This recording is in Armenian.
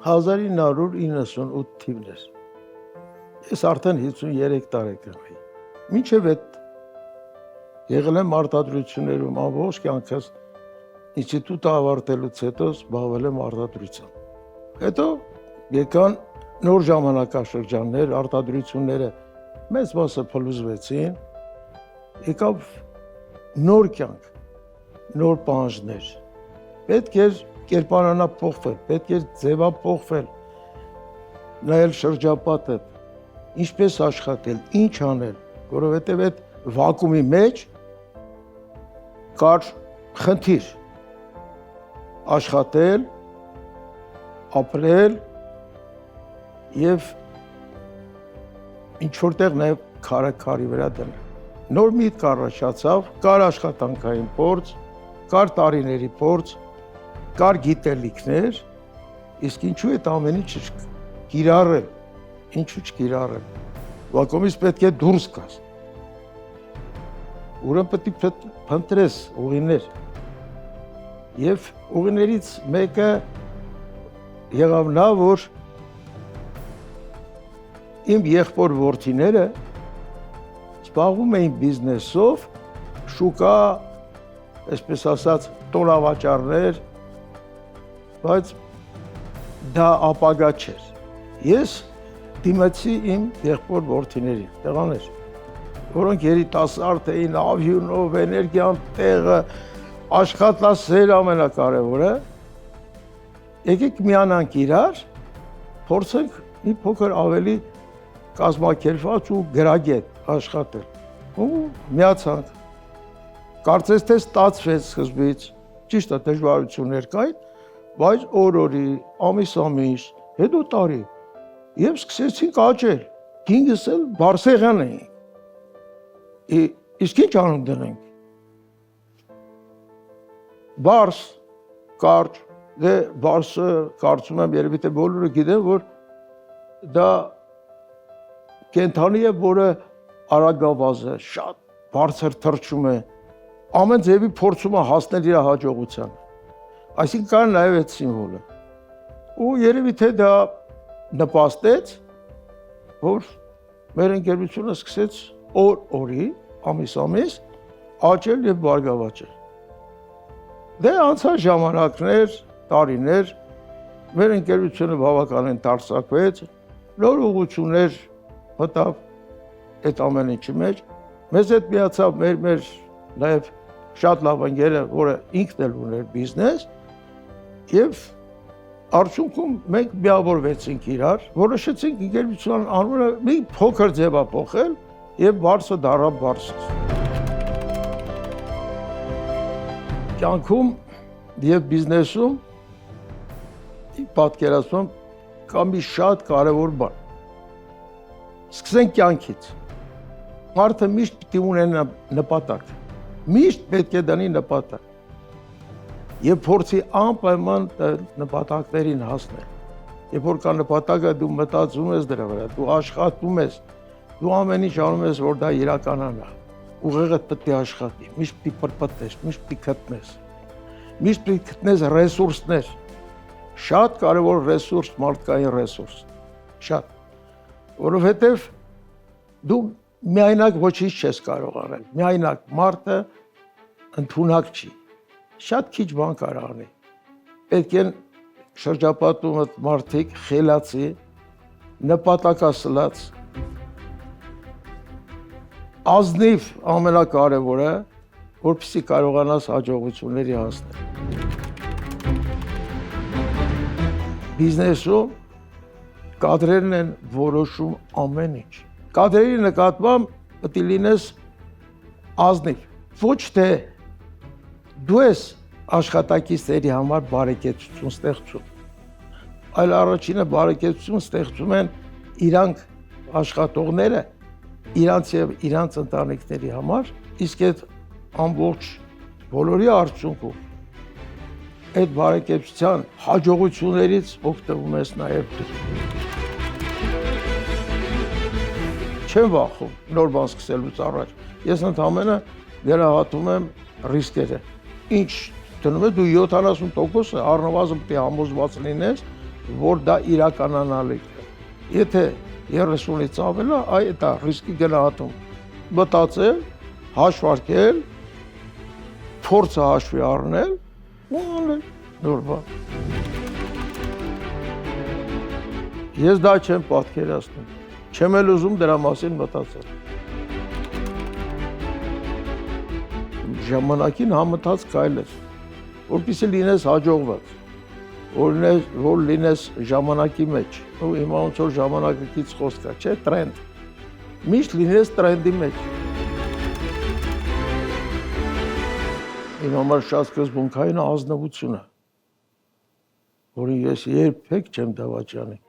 1998 թիվն էր։ Ես արդեն 53 տարեկան էի։ Մինչև այդ եղել եմ արտադրություններում ամբողջ կյանքս ինստիտուտը ավարտելուց հետո զբաղվել եմ արտադրությամբ։ Հետո եկան նոր ժամանակաշրջաններ, արտադրությունները մեծ մասը փլուզվեցին, եկավ նոր կյանք, նոր պահանջներ։ Պետք էր կերպարանափոխվել, պետք էր ձևափոխվել, նայել շրջապատը, ինչպես աշխատել, ինչ անել, որովհետև այդ վակուումի մեջ կար խնդիր աշխատել, ապրել եւ ինչ որտեղ նաեւ քարի վրա դնել։ Նոր միտք առաջացավ, կար աշխատանքային փորձ, կար տարիների փորձ, կար գիտելիքներ, իսկ ինչու այդ ամեն ինչը կիրառել, ինչու չկիրառել։ Վակուումից պետք է դուրս գաս։ Ուրեմն պետք է փնտրես ուղիներ։ Եվ ուղիներից մեկը եղավ նա, որ իմ եղբոր որդիները զբաղվում էին բիզնեսով, շուկա, այսպես ասած, տոնավաճառներ, բայց դա ապագա չէր։ Ես դիմեցի իմ եղբոր որդիներին, տղաներ, որոնք երիտասարդ էին, ավյունով, էներգիան տեղը, աշխատասեր ամենակարևորը, եկեք միանանք իրար, փորձենք մի փոքր ավելի կազմակերպված ու գրագետ աշխատել։ Ու միացանք։ Կարծես թե ստացվեց սկզբից, ճիշտ է, դժվարություններ կային, բայց օր-օրի, ամիս-ամիս, հետո տարի, եւ սկսեցինք աճել։ Կինս էլ Բարսեղյան էին։ Իսկ ինչ անուն դնենք։ Բարս, կարճ, դե Բարսը կարծում եմ երևի թե բոլորը գիտեն, որ դա կենդանի է, որը արագավազ է, շատ բարձր թռչում է, ամեն ձևի փորձում է հասնել իր հաջողությանը։ Այսինքն կար նաև այդ սիմվոլը։ Ու երևի թե դա նպաստեց, որ մեր ընկերությունը սկսեց օր-օրի, ամիս-ամիս աճել եւ բարգավաճել։ Դե անցած ժամանակներ, տարիներ, մեր ընկերությունը բավականին դարձակվեց, նոր ուղղություններ մտավ այդ ամեն ինչի մեջ, մեզ հետ միացավ մեր նաև շատ լավ ընկերը, որը ինքն էլ ուներ բիզնես, եւ արդյունքում մենք միավորվեցինք իրար, որոշեցինք ընկերության անունը մի փոքր ձևափոխել եւ Բարսը դառավ Բարսս։ Կյանքում եւ բիզնեսում պատկերացնում կա մի շատ կարևոր բան։ Սկսենք կյանքից։ Մարդը միշտ պիտի ունենա նպատակ։ Միշտ պետք է դնի նպատակ։ Եվ փորձի անպայման նպատակներին հասնել։ Երբ որ կա նպատակը, դու մտածում ես դրա վրա, դու աշխատում ես, դու ամեն ինչ անում ես, որ դա իրականանա։ Ուղեղը պետք է աշխատի, միշտ պիտի պրպտես, միշտ պիտի գտնես։ Միշտ պիտի գտնես ռեսուրսներ։ Շատ կարևոր ռեսուրս, մարդկային ռեսուրս։ Շատ։ Որովհետև դու միայնակ ոչինչ չես կարող անել։ Միայնակ մարդը ընդունակ չի։ Շատ քիչ բան կարող անի։ Պետք է շրջապատումդ մարդիկ խելացի, նպատակասլաց, ազնիվ ամենակարևորը, որպեսզի կարողանաս հաջողությունների հասնել։ Բիզնեսում կադրերն են որոշում ամեն ինչ։ Կադրերի նկատմամբ պետք է լինես ազնիվ, ոչ թե դու ես աշխատակիցների համար բարեկեցություն ստեղծում, այլ առաջինը բարեկեցություն ստեղծում են իրանք աշխատողները, իրանց եւ իրանց ընտանիքների համար, իսկ այդ ամբողջ բոլորի արդյունքում այդ բարեկեցության հաջողություններից օգտվում ես նաեւ դու։ Չեմ վախում նոր բան սկսելուց առաջ։ Ես ընդհանրապես գնահատում եմ ռիսկերը։ Ինչ դնում է դու 70% առնվազն պետք է համոզված լինես, որ դա իրականանալի է։ Եթե 30-ից ավել է, այդ է ռիսկի գնահատում։ Մտածել, հաշվարկել, փորձը հաշվի առնել ու անել նոր բան։ Ես դա չեմ պատկերացնում, չեմ էլ ուզում դրա մասին մտածել։ Ժամանակին համընթաց քայլեր, որպեսզի լինես հաջողված, որ լինես ժամանակի մեջ, ու հիմա ոնց որ ժամանակակից խոսք է, չէ, տրենդ, միշտ լինես տրենդի մեջ։ Իմ համար շատ սկզբունքային ազնվությունը, որին ես երբեք չեմ դավաճանի։